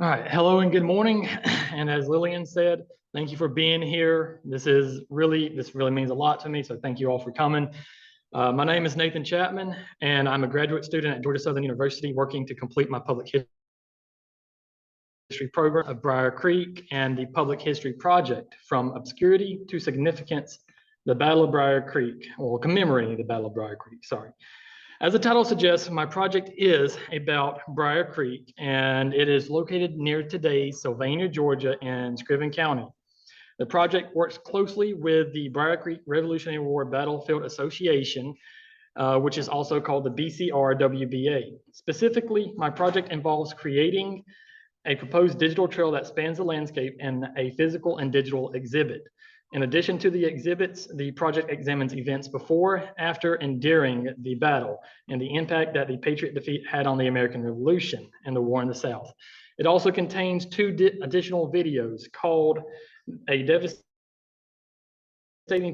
All right, hello and good morning. And as Lillian said, thank you for being here. This really means a lot to me, so thank you all for coming. My name is Nathan Chapman, and I'm a graduate student at Georgia Southern University working to complete my public history program of Brier Creek and the public history project from obscurity to significance, the Battle of Brier Creek, or commemorating the Battle of Brier Creek, sorry. As the title suggests, my project is about Brier Creek, and it is located near today's Sylvania, Georgia, in Scriven County. The project works closely with the Brier Creek Revolutionary War Battlefield Association, which is also called the BCRWBA. Specifically, my project involves creating a proposed digital trail that spans the landscape in a physical and digital exhibit. In addition to the exhibits, the project examines events before, after, and during the battle and the impact that the Patriot defeat had on the American Revolution and the war in the South. It also contains two additional videos called a devastating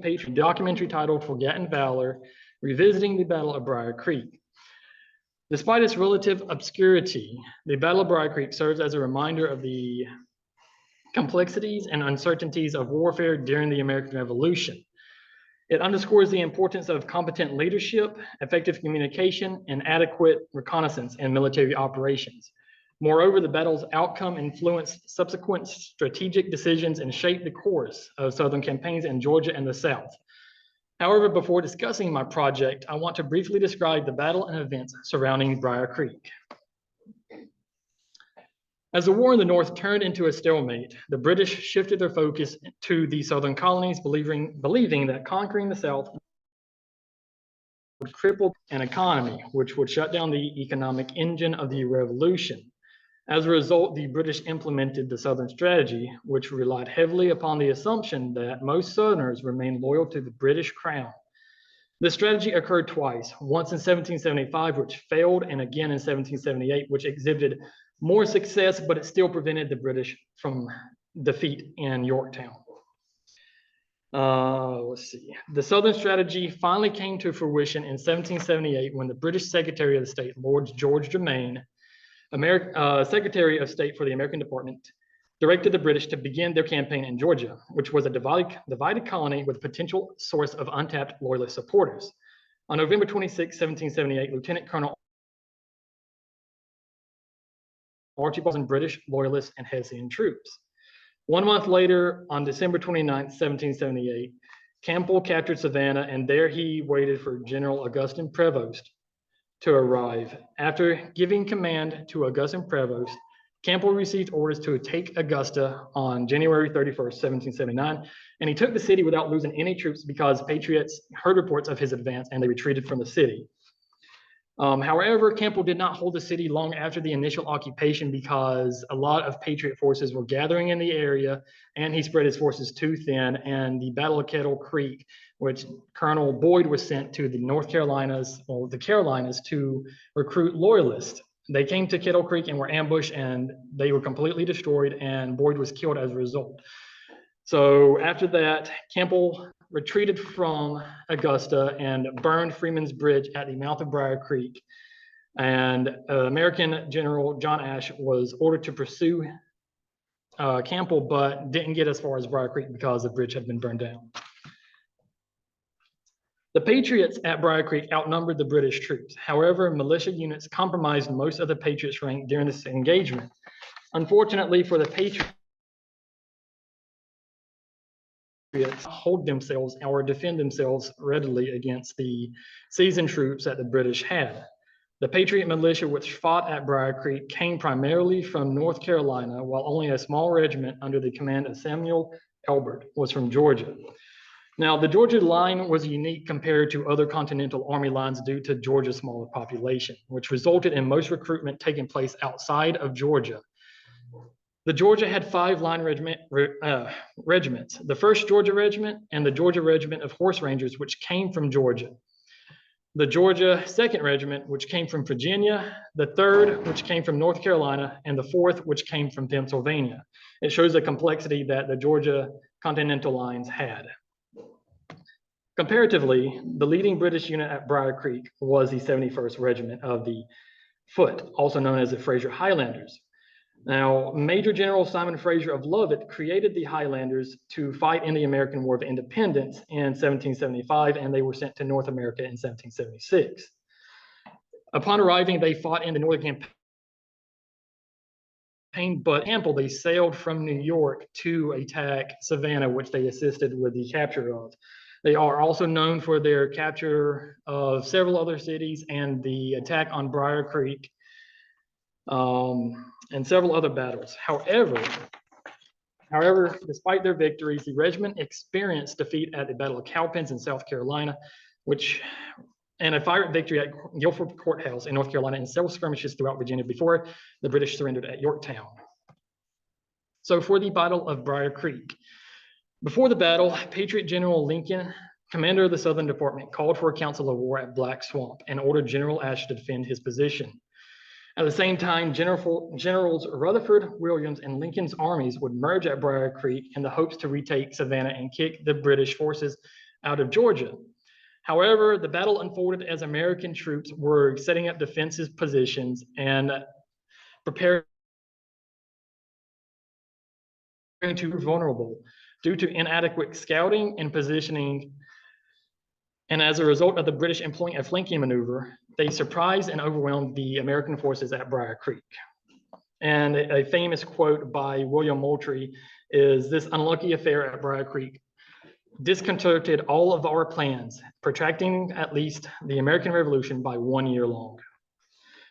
Patriot documentary titled Forgotten Valor, Revisiting the Battle of Brier Creek. Despite its relative obscurity, the Battle of Brier Creek serves as a reminder of the complexities and uncertainties of warfare during the American Revolution. It underscores the importance of competent leadership, effective communication, and adequate reconnaissance in military operations. Moreover, the battle's outcome influenced subsequent strategic decisions and shaped the course of Southern campaigns in Georgia and the South. However, before discussing my project, I want to briefly describe the battle and events surrounding Brier Creek. As the war in the North turned into a stalemate, the British shifted their focus to the Southern colonies, believing that conquering the South would cripple an economy, which would shut down the economic engine of the Revolution. As a result, the British implemented the Southern strategy, which relied heavily upon the assumption that most Southerners remained loyal to the British Crown. This strategy occurred twice, once in 1775, which failed, and again in 1778, which exhibited more success, but it still prevented the British from defeat in Yorktown. Let's see. The Southern strategy finally came to fruition in 1778 when the British Secretary of State, Lord George Germain, Secretary of State for the American Department, directed the British to begin their campaign in Georgia, which was a divided colony with a potential source of untapped Loyalist supporters. On November 26, 1778, Lieutenant Colonel Archibald and British Loyalist and Hessian troops. 1 month later, on December 29, 1778, Campbell captured Savannah, and there he waited for General Augustin Prevost to arrive. After giving command to Augustin Prevost, Campbell received orders to take Augusta on January 31st, 1779, and he took the city without losing any troops because Patriots heard reports of his advance and they retreated from the city. However, Campbell did not hold the city long after the initial occupation because a lot of Patriot forces were gathering in the area, and he spread his forces too thin. And the Battle of Kettle Creek, which Colonel Boyd was sent to the the Carolinas to recruit Loyalists. They came to Kettle Creek and were ambushed, and they were completely destroyed, and Boyd was killed as a result. So after that, Campbell retreated from Augusta and burned Freeman's Bridge at the mouth of Brier Creek. And American General John Ashe was ordered to pursue Campbell, but didn't get as far as Brier Creek because the bridge had been burned down. The Patriots at Brier Creek outnumbered the British troops. However, militia units compromised most of the Patriots' rank during this engagement. Unfortunately for the Patriots, hold themselves or defend themselves readily against the seasoned troops that the British had. The Patriot militia, which fought at Brier Creek, came primarily from North Carolina, while only a small regiment under the command of Samuel Elbert was from Georgia. Now, the Georgia line was unique compared to other Continental Army lines due to Georgia's smaller population, which resulted in most recruitment taking place outside of Georgia. The Georgia had 5 line regiments, the 1st Georgia Regiment and the Georgia Regiment of Horse Rangers, which came from Georgia. The Georgia 2nd Regiment, which came from Virginia, the 3rd, which came from North Carolina, and the 4th, which came from Pennsylvania. It shows the complexity that the Georgia Continental lines had. Comparatively, the leading British unit at Brier Creek was the 71st Regiment of the Foot, also known as the Frasier Highlanders. Now, Major General Simon Fraser of Lovett created the Highlanders to fight in the American War of Independence in 1775, and they were sent to North America in 1776. Upon arriving, they fought in the Northern Campaign, but ample, they sailed from New York to attack Savannah, which they assisted with the capture of. They are also known for their capture of several other cities and the attack on Brier Creek, and several other battles. However, despite their victories, the regiment experienced defeat at the Battle of Cowpens in South Carolina, and a fire victory at Guilford Courthouse in North Carolina, and several skirmishes throughout Virginia before the British surrendered at Yorktown. So for the Battle of Brier Creek, before the battle, Patriot General Lincoln, commander of the Southern Department, called for a council of war at Black Swamp and ordered General Ashe to defend his position. At the same time, Generals Rutherford, Williams, and Lincoln's armies would merge at Brier Creek in the hopes to retake Savannah and kick the British forces out of Georgia. However, the battle unfolded as American troops were setting up defensive positions and preparing to be vulnerable due to inadequate scouting and positioning. And as a result of the British employing a flanking maneuver, they surprised and overwhelmed the American forces at Brier Creek. And a famous quote by William Moultrie is, "This unlucky affair at Brier Creek disconcerted all of our plans, protracting at least the American Revolution by 1 year long."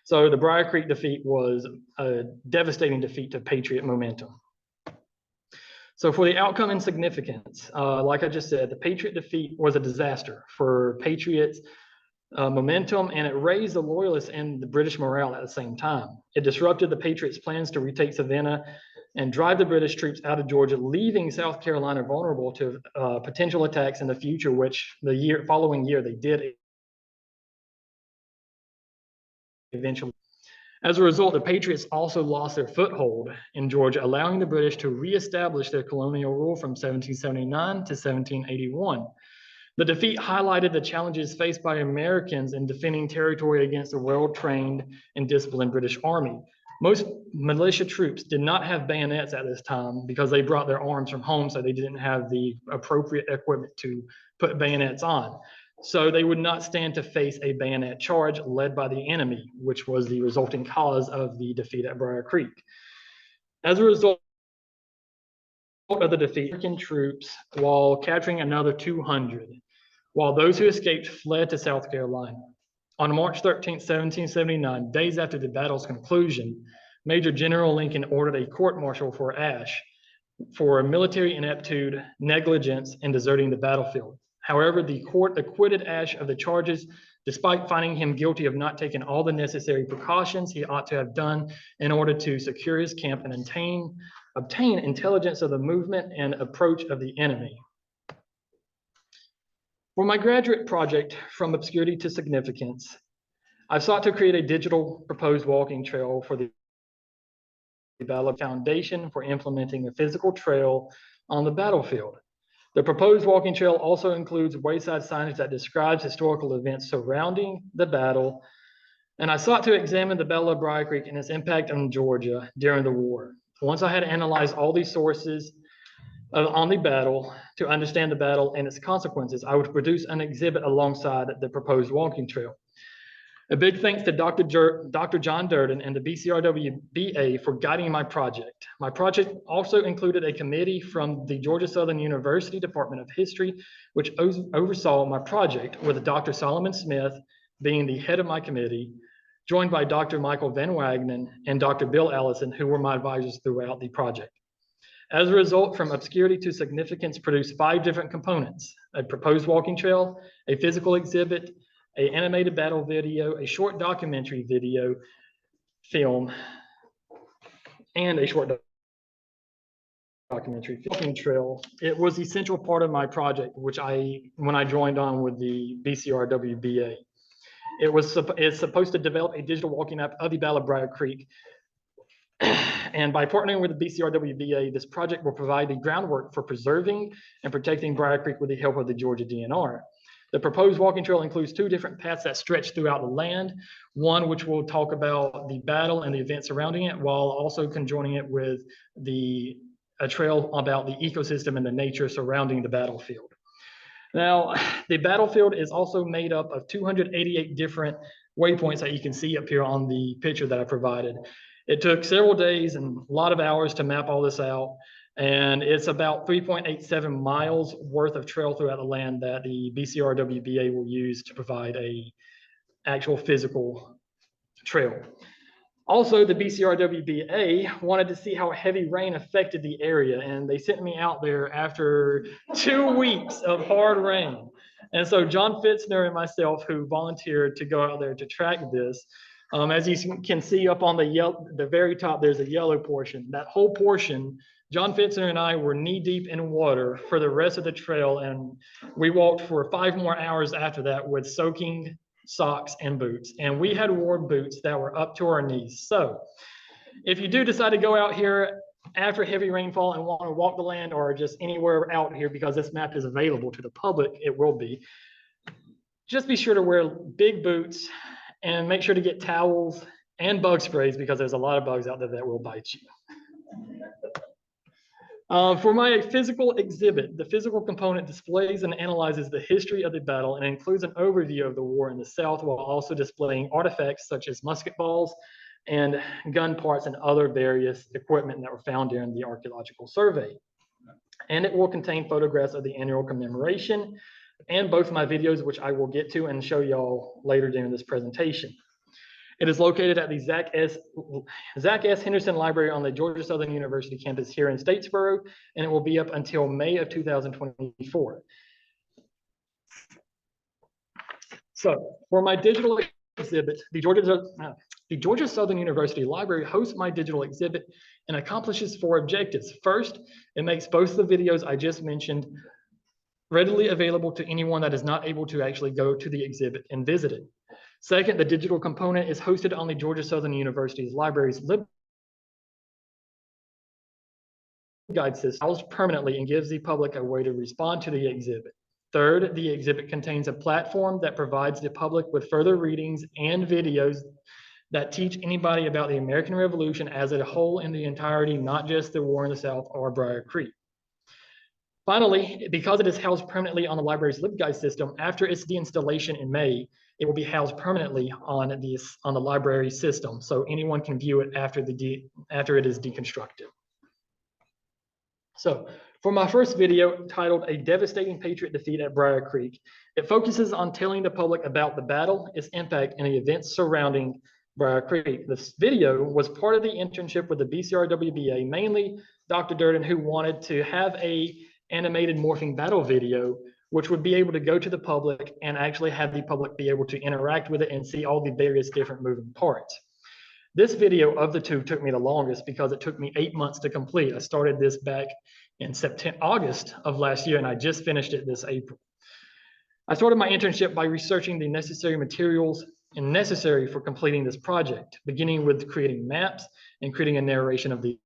So the Brier Creek defeat was a devastating defeat to Patriot momentum. So for the outcome and significance, like I just said, the Patriot defeat was a disaster for Patriots' momentum, and it raised the Loyalists and the British morale at the same time. It disrupted the Patriots' plans to retake Savannah and drive the British troops out of Georgia, leaving South Carolina vulnerable to potential attacks in the future, which the following year they did eventually. As a result, the Patriots also lost their foothold in Georgia, allowing the British to reestablish their colonial rule from 1779 to 1781. The defeat highlighted the challenges faced by Americans in defending territory against a well-trained and disciplined British army. Most militia troops did not have bayonets at this time because they brought their arms from home, so they didn't have the appropriate equipment to put bayonets on. So they would not stand to face a bayonet charge led by the enemy, which was the resulting cause of the defeat at Brier Creek. As a result of the defeat, American troops, while capturing another 200, while those who escaped fled to South Carolina. On March 13, 1779, days after the battle's conclusion, Major General Lincoln ordered a court-martial for Ashe for military ineptitude, negligence, and deserting the battlefield. However, the court acquitted Ashe of the charges, despite finding him guilty of not taking all the necessary precautions he ought to have done in order to secure his camp and obtain intelligence of the movement and approach of the enemy. For my graduate project, From Obscurity to Significance, I've sought to create a digital proposed walking trail for the battle foundation for implementing a physical trail on the battlefield. The proposed walking trail also includes wayside signage that describes historical events surrounding the battle, and I sought to examine the Battle of Brier Creek and its impact on Georgia during the war. Once I had analyzed all these sources on the battle to understand the battle and its consequences, I would produce an exhibit alongside the proposed walking trail. A big thanks to Dr. John Durden and the BCRW-BA for guiding my project. My project also included a committee from the Georgia Southern University Department of History, which oversaw my project, with Dr. Solomon Smith being the head of my committee, joined by Dr. Michael Van Wagenen and Dr. Bill Allison, who were my advisors throughout the project. As a result, From Obscurity to Significance produced 5 different components: a proposed walking trail, a physical exhibit, an animated battle video, a short documentary video film, and a short documentary walking trail. It was the central part of my project, when I joined on with the BCRW-BA. It's supposed to develop a digital walking map of the Battle of Brier Creek. And by partnering with the BCRW-BA, this project will provide the groundwork for preserving and protecting Brier Creek with the help of the Georgia DNR. The proposed walking trail includes 2 different paths that stretch throughout the land. One which will talk about the battle and the events surrounding it, while also conjoining it with a trail about the ecosystem and the nature surrounding the battlefield. Now, the battlefield is also made up of 288 different waypoints that you can see up here on the picture that I provided. It took several days and a lot of hours to map all this out. And it's about 3.87 miles worth of trail throughout the land that the BCRWBA will use to provide a actual physical trail. Also, the BCRWBA wanted to see how heavy rain affected the area, and they sent me out there after 2 weeks of hard rain. And so John Fitzner and myself, who volunteered to go out there to track this, as you can see up on the very top, there's a yellow portion. That whole portion, John Fitzner and I were knee deep in water for the rest of the trail, and we walked for 5 more hours after that with soaking socks and boots. And we had worn boots that were up to our knees. So if you do decide to go out here after heavy rainfall and want to walk the land, or just anywhere out here, because this map is available to the public, it will be, just be sure to wear big boots and make sure to get towels and bug sprays, because there's a lot of bugs out there that will bite you. For my physical exhibit, the physical component displays and analyzes the history of the battle and includes an overview of the war in the South, while also displaying artifacts such as musket balls and gun parts and other various equipment that were found during the archaeological survey. And it will contain photographs of the annual commemoration and both my videos, which I will get to and show y'all later during this presentation. It is located at the Zach S. Henderson Library on the Georgia Southern University campus here in Statesboro, and it will be up until May of 2024. So for my digital exhibit, the Georgia Southern University Library hosts my digital exhibit and accomplishes 4 objectives. First, it makes both the videos I just mentioned readily available to anyone that is not able to actually go to the exhibit and visit it. Second, the digital component is hosted on the Georgia Southern University's library's LibGuide system, housed permanently, and gives the public a way to respond to the exhibit. Third, the exhibit contains a platform that provides the public with further readings and videos that teach anybody about the American Revolution as a whole in the entirety, not just the war in the South or Brier Creek. Finally, because it is housed permanently on the library's LibGuide system, after its deinstallation in May, it will be housed permanently on the library system, so anyone can view it after it is deconstructed. So for my first video, titled "A Devastating Patriot Defeat at Brier Creek," it focuses on telling the public about the battle, its impact, and the events surrounding Brier Creek. This video was part of the internship with the BCRWBA, mainly Dr. Durden, who wanted to have a animated morphing battle video, which would be able to go to the public and actually have the public be able to interact with it and see all the various different moving parts. This video of the 2 took me the longest because it took me 8 months to complete. I started this back in August of last year, and I just finished it this April. I started my internship by researching the necessary materials and necessary for completing this project, beginning with creating maps and creating a narration of the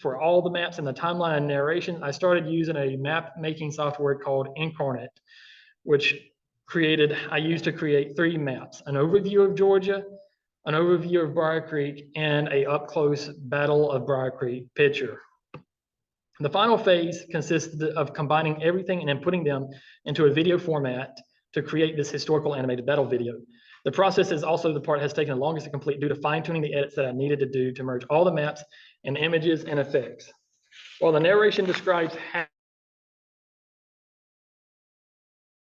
for all the maps and the timeline and narration. I started using a map making software called Incarnate, which I used to create 3 maps: an overview of Georgia, an overview of Brier Creek, and a up-close Battle of Brier Creek picture. The final phase consists of combining everything and then putting them into a video format to create this historical animated battle video. The process is also the part that has taken the longest to complete due to fine-tuning the edits that I needed to do to merge all the maps and images and effects. While the narration describes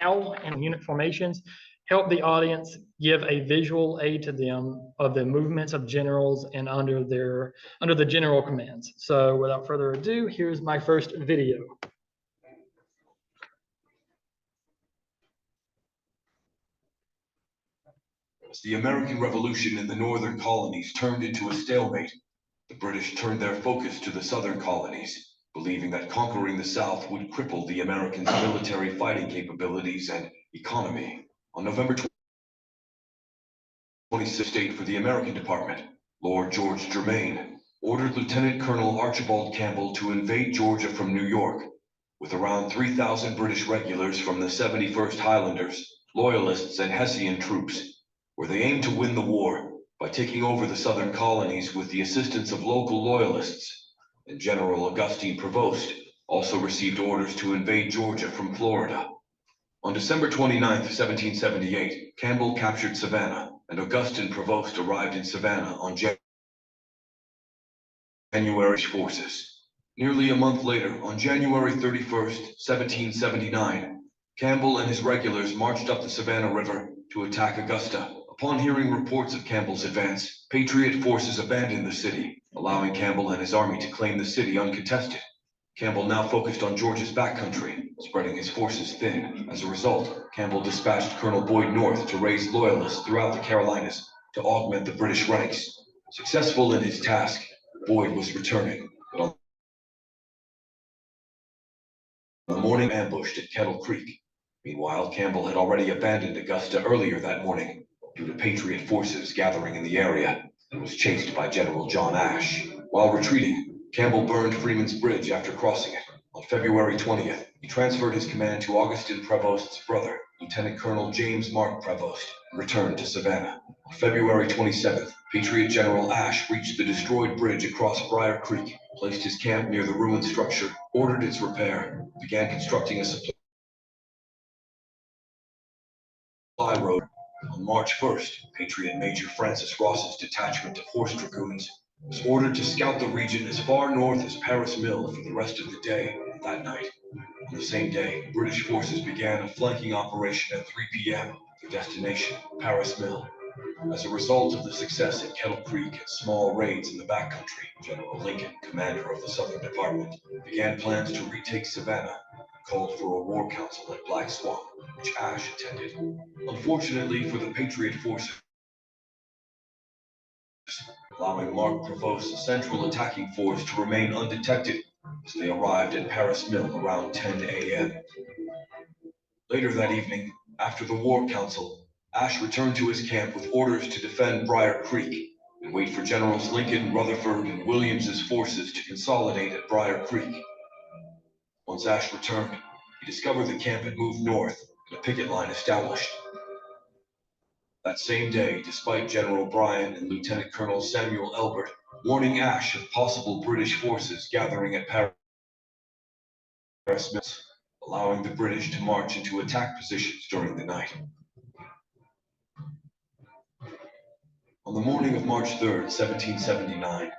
how and unit formations help the audience give a visual aid to them of the movements of generals and under the general commands. So without further ado, here's my first video. As the American Revolution in the northern colonies turned into a stalemate, the British turned their focus to the southern colonies, believing that conquering the South would cripple the Americans' military fighting capabilities and economy. On November 26th, State for the American Department, Lord George Germain ordered Lieutenant Colonel Archibald Campbell to invade Georgia from New York. with around 3,000 British regulars from the 71st Highlanders, Loyalists, and Hessian troops, where they aimed to win the war by taking over the southern colonies with the assistance of local Loyalists, and General Augustine Prevost also received orders to invade Georgia from Florida. On December 29, 1778, Campbell captured Savannah, and Augustine Prevost arrived in Savannah on January forces. Nearly a month later, on January 31st, 1779, Campbell and his regulars marched up the Savannah River to attack Augusta. Upon hearing reports of Campbell's advance, Patriot forces abandoned the city, allowing Campbell and his army to claim the city uncontested. Campbell now focused on Georgia's backcountry, spreading his forces thin. As a result, Campbell dispatched Colonel Boyd north to raise loyalists throughout the Carolinas to augment the British ranks. Successful in his task, Boyd was returning, but on the morning ambushed at Kettle Creek. Meanwhile, Campbell had already abandoned Augusta earlier that morning due to Patriot forces gathering in the area and was chased by General John Ashe. While retreating, Campbell burned Freeman's Bridge after crossing it. On February 20th, he transferred his command to Augustine Prevost's brother, Lieutenant Colonel James Mark Prevost, and returned to Savannah. On February 27th, Patriot General Ashe reached the destroyed bridge across Brier Creek, placed his camp near the ruined structure, ordered its repair, began constructing a supply road. On March 1st, Patriot Major Francis Ross's detachment of horse dragoons was ordered to scout the region as far north as Paris Mill for the rest of the day. That night, on the same day, British forces began a flanking operation at 3 p.m. Their destination, Paris Mill. As a result of the success at Kettle Creek and small raids in the backcountry, General Lincoln, commander of the Southern Department, began plans to retake Savannah and called for a war council at Black Swamp, which Ashe attended. Unfortunately for the Patriot forces, allowing Mark Prevost's central attacking force to remain undetected as they arrived at Paris Mill around 10 a.m. Later that evening, after the war council, Ashe returned to his camp with orders to defend Brier Creek and wait for Generals Lincoln, Rutherford, and Williams's forces to consolidate at Brier Creek. Once Ashe returned, he discovered the camp had moved north and a picket line established. That same day, despite General Brian and Lieutenant Colonel Samuel Elbert warning Ashe of possible British forces gathering at Paris Mill, allowing the British to march into attack positions during the night. On the morning of March 3rd, 1779,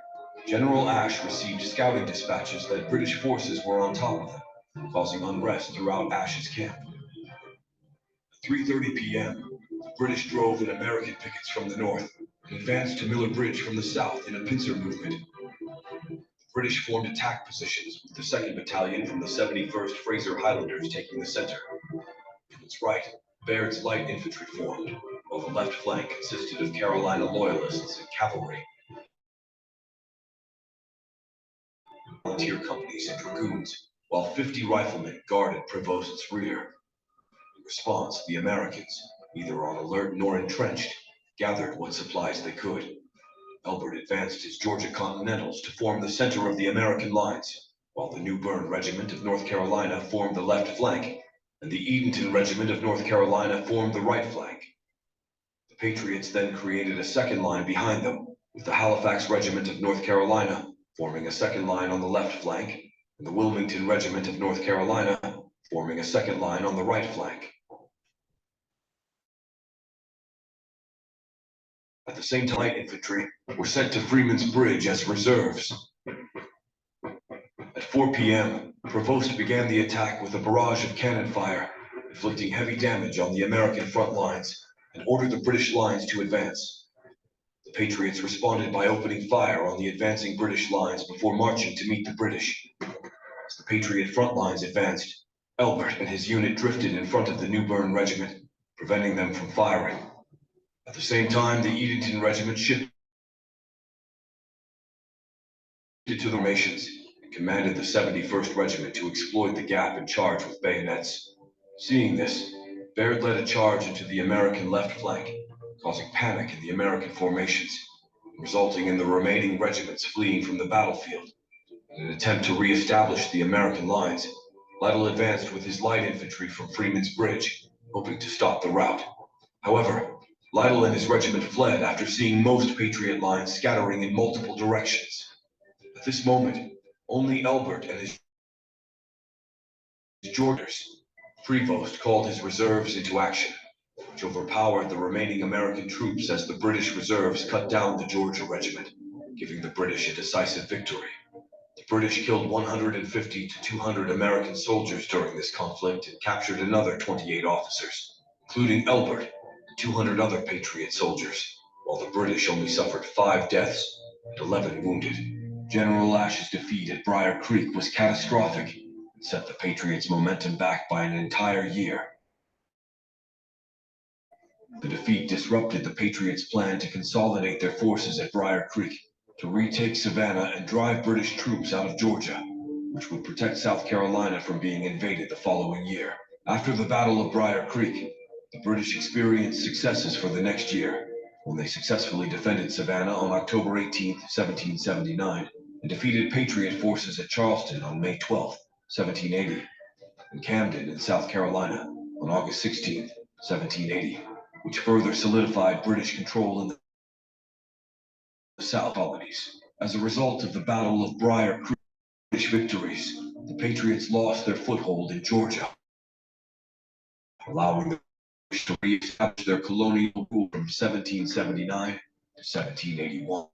General Ashe received scouting dispatches that British forces were on top of them, causing unrest throughout Ashe's camp. At 3:30 p.m., the British drove in American pickets from the north and advanced to Miller Bridge from the south in a pincer movement. The British formed attack positions with the 2nd Battalion from the 71st Frasier Highlanders taking the center. To its right, Baird's light infantry formed, while the left flank consisted of Carolina Loyalists and cavalry, volunteer companies, and dragoons, while 50 riflemen guarded Prevost's rear. In response, the Americans, neither on alert nor entrenched, gathered what supplies they could. Elbert advanced his Georgia Continentals to form the center of the American lines, while the New Bern Regiment of North Carolina formed the left flank, and the Edenton Regiment of North Carolina formed the right flank. The Patriots then created a second line behind them, with the Halifax Regiment of North Carolina forming a second line on the left flank, and the Wilmington Regiment of North Carolina forming a second line on the right flank. At the same time, light infantry were sent to Freeman's Bridge as reserves. At 4 p.m., Prevost began the attack with a barrage of cannon fire, inflicting heavy damage on the American front lines, and ordered the British lines to advance. The Patriots responded by opening fire on the advancing British lines before marching to meet the British. As the Patriot front lines advanced, Elbert and his unit drifted in front of the New Bern Regiment, preventing them from firing. At the same time, the Edenton Regiment shifted to the formations and commanded the 71st Regiment to exploit the gap and charge with bayonets. Seeing this, Baird led a charge into the American left flank, causing panic in the American formations, resulting in the remaining regiments fleeing from the battlefield. In an attempt to re-establish the American lines, Lytle advanced with his light infantry from Freeman's Bridge, hoping to stop the rout. However, Lytle and his regiment fled after seeing most Patriot lines scattering in multiple directions. At this moment, only Elbert and his Georgians, Prevost, called his reserves into action, which overpowered the remaining American troops as the British reserves cut down the Georgia regiment, giving the British a decisive victory. The British killed 150 to 200 American soldiers during this conflict and captured another 28 officers, including Elbert and 200 other Patriot soldiers, while the British only suffered 5 deaths and 11 wounded. General Ash's defeat at Brier Creek was catastrophic and set the Patriots' momentum back by an entire year. The defeat disrupted the Patriots' plan to consolidate their forces at Brier Creek, to retake Savannah and drive British troops out of Georgia, which would protect South Carolina from being invaded the following year. After the Battle of Brier Creek, the British experienced successes for the next year, when they successfully defended Savannah on October 18, 1779, and defeated Patriot forces at Charleston on May 12, 1780, and Camden in South Carolina on August 16, 1780, which further solidified British control in the South colonies. As a result of the Battle of Brier Creek British victories, the Patriots lost their foothold in Georgia, allowing the British to re-establish their colonial rule from 1779 to 1781.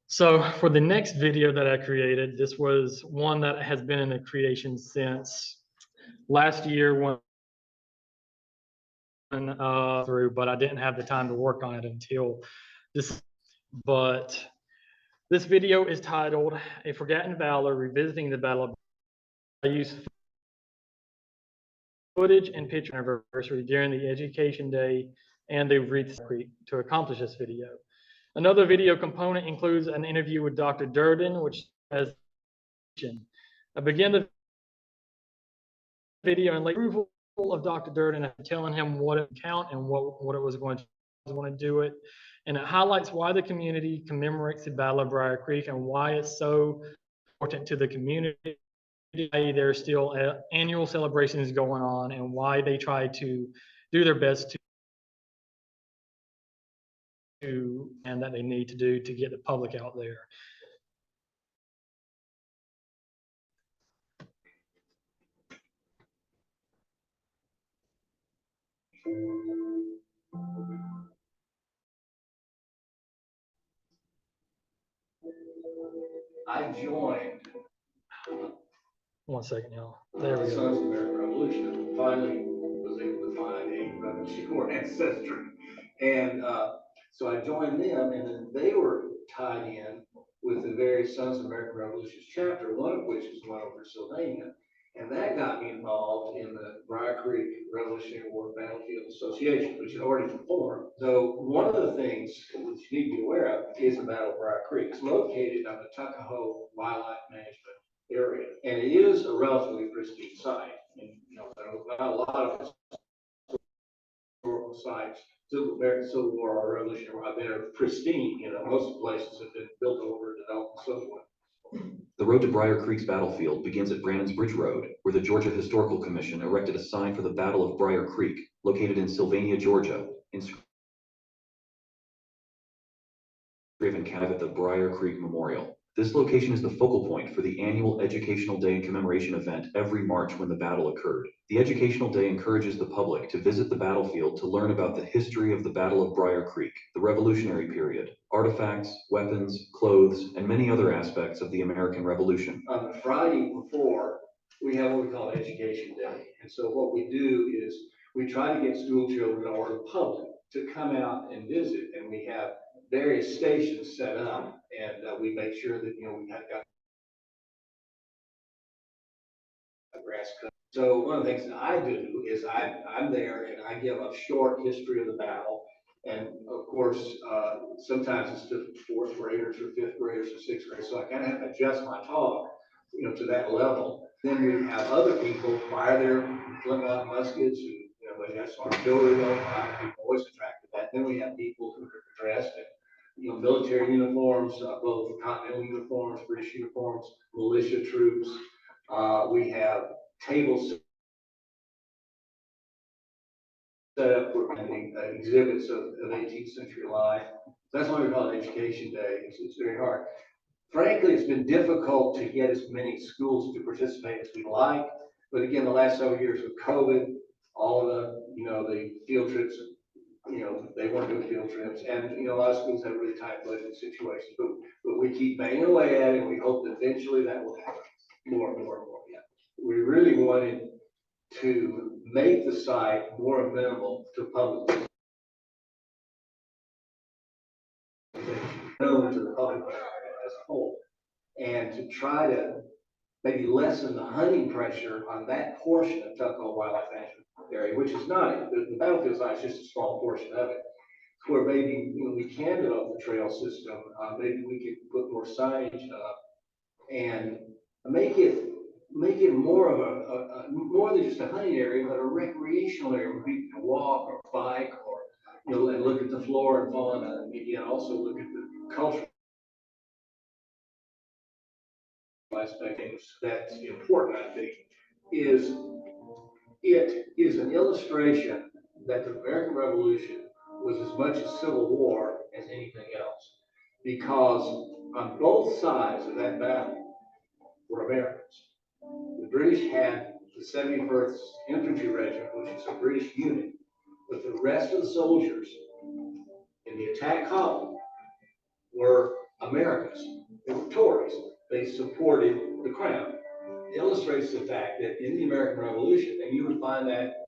So for the next video that I created, this was one that has been in the creation since last year when through, but I didn't have the time to work on it until this. But this video is titled "A Forgotten Valor: Revisiting the Battle of." I used footage and picture anniversary during the Education Day and the Wreath Creek to accomplish this video. Another video component includes an interview with Dr. Durden, which has I begin the video in late approval of Dr. Durden, telling him what it count and what it was going to want to do it. And it highlights why the community commemorates the Battle of Brier Creek and why it's so important to the community. There's still annual celebrations going on and why they try to do their best to and that they need to do to get the public out there. I joined. 1 second, y'all. There we The go. Sons of American Revolution, and finally was able to find a Revolutionary ancestry. And so I joined them, and then they were tied in with the various Sons of American Revolution's chapter, one of which is the one over in Sylvania. And that got me involved in the Brier Creek Revolutionary War Battlefield Association, which had already been formed. So one of the things that you need to be aware of is the Battle of Brier Creek. It's located on the Tuckahoe Wildlife Management area, and it is a relatively pristine site. And there are not a lot of historical sites, Civil War or Revolutionary War, that are pristine. Most places have been built over, developed, and so forth. The road to Brier Creek's battlefield begins at Brannan's Bridge Road, where the Georgia Historical Commission erected a sign for the Battle of Brier Creek, located in Sylvania, Georgia, inscribed at the Brier Creek Memorial. This location is the focal point for the annual Educational Day and Commemoration event every March when the battle occurred. The Educational Day encourages the public to visit the battlefield to learn about the history of the Battle of Brier Creek, the Revolutionary period, artifacts, weapons, clothes, and many other aspects of the American Revolution. On the Friday before, we have what we call Education Day. And so what we do is we try to get school children or the public to come out and visit, and we have various stations set up, and we make sure that we have got grass cut. So one of the things that I do is I'm there and I give a short history of the battle, and of course sometimes it's to fourth graders or fifth graders or sixth graders, so I kind of have to adjust my talk to that level. Then we have other people fire their flintlock muskets, and that's artillery. I'm always attracted to that. Then we have people who are dressed in military uniforms, both continental uniforms, British uniforms, militia troops, We have tables set up for exhibits of 18th century life. That's why we call it Education Day. It's very hard. Frankly, it's been difficult to get as many schools to participate as we like. But again, the last several years with COVID, all of the, the field trips, they weren't doing field trips. And, a lot of schools have really tight budget situations, but we keep banging away at it. And we hope that eventually that will happen more and more and more. Yeah. We really wanted to make the site more amenable to public, known to the public as a whole, and to try to maybe lessen the hunting pressure on that portion of Tuckahoe Wildlife Management Area, which is not, the battlefield site is just a small portion of it. Where maybe we can develop the trail system, maybe we could put more signage up and make it more of a more than just a hunting area, but a recreational area where people can walk or bike or and look at the flora and fauna, and maybe also look at the cultural aspect. That's important, I think, is it is an illustration that the American Revolution was as much a civil war as anything else, because on both sides of that battle were Americans. The British had the 71st Infantry Regiment, which is a British unit, but the rest of the soldiers in the attack column were Americans. They were Tories. They supported the Crown. It illustrates the fact that in the American Revolution, and you would find that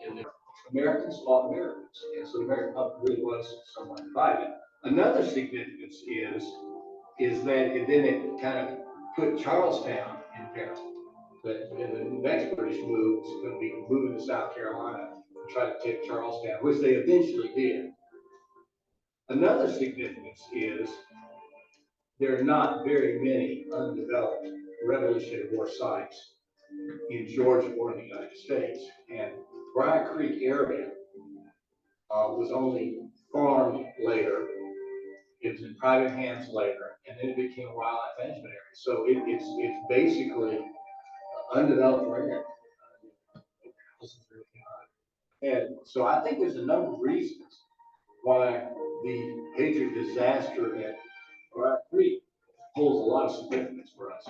in the Americans fought Americans, and so the American public really was somewhat divided. Another significance is that it kind of put Charlestown in peril. But in the next British move was going to be moving to South Carolina and try to take Charlestown, which they eventually did. Another significance is there are not very many undeveloped Revolutionary War sites in Georgia or in the United States. And Brier Creek area was only farmed later. It was in private hands later, and then it became a wildlife management area. So it's basically undeveloped area. And so I think there's a number of reasons why the Patriot disaster at Brier Creek holds a lot of significance for us.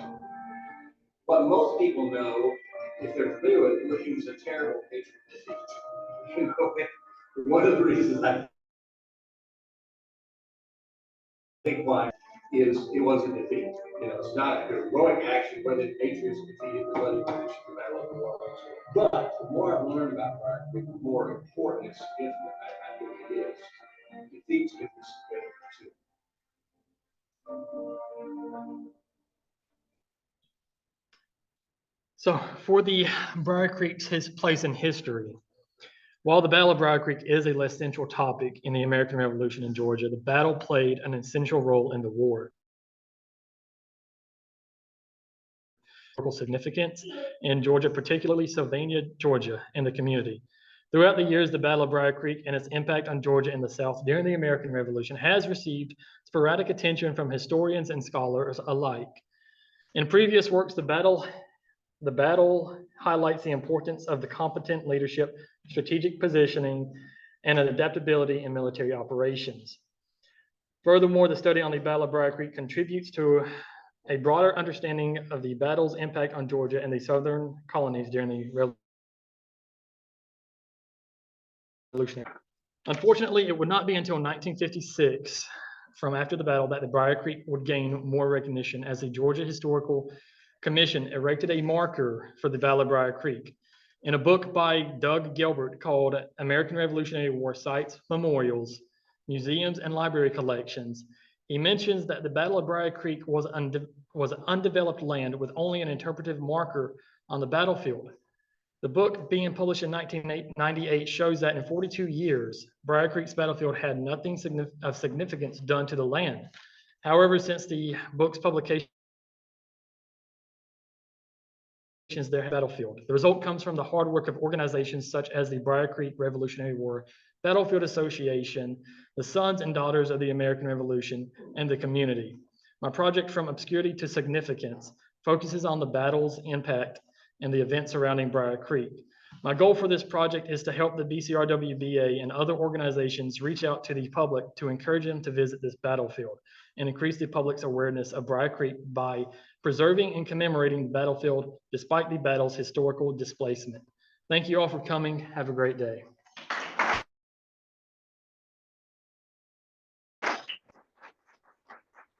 What most people know, if they're familiar with it, it was a terrible Patriot defeat. One of the reasons I think why is it wasn't defeat. It's not a heroic action, but the Patriots defeated the bloody British in the Battle of the War. But the more I've learned about Brier Creek, the more important and significant I think it is. Defeats can be significant too. So for the Brier Creek's place in history, while the Battle of Brier Creek is a less central topic in the American Revolution in Georgia, the battle played an essential role in the war. Significance in Georgia, particularly Sylvania, Georgia, and the community. Throughout the years, the Battle of Brier Creek and its impact on Georgia and the South during the American Revolution has received sporadic attention from historians and scholars alike. In previous works, the battle highlights the importance of the competent leadership, strategic positioning, and an adaptability in military operations. Furthermore, the study on the Battle of Brier Creek contributes to a broader understanding of the battle's impact on Georgia and the southern colonies during the Revolutionary. Unfortunately, it would not be until 1956, from after the battle, that the Brier Creek would gain more recognition, as the Georgia Historical Commission erected a marker for the Battle of Brier Creek. In a book by Doug Gilbert called American Revolutionary War Sites, Memorials, Museums, and Library Collections, he mentions that the Battle of Brier Creek was undeveloped land with only an interpretive marker on the battlefield. The book, being published in 1998, shows that in 42 years, Brier Creek's battlefield had nothing of significance done to the land. However, since the book's publication, their battlefield. The result comes from the hard work of organizations such as the Brier Creek Revolutionary War Battlefield Association, the Sons and Daughters of the American Revolution, and the community. My project, From Obscurity to Significance, focuses on the battle's impact and the events surrounding Brier Creek. My goal for this project is to help the BCRWBA and other organizations reach out to the public to encourage them to visit this battlefield and increase the public's awareness of Brier Creek by preserving and commemorating the battlefield despite the battle's historical displacement. Thank you all for coming. Have a great day.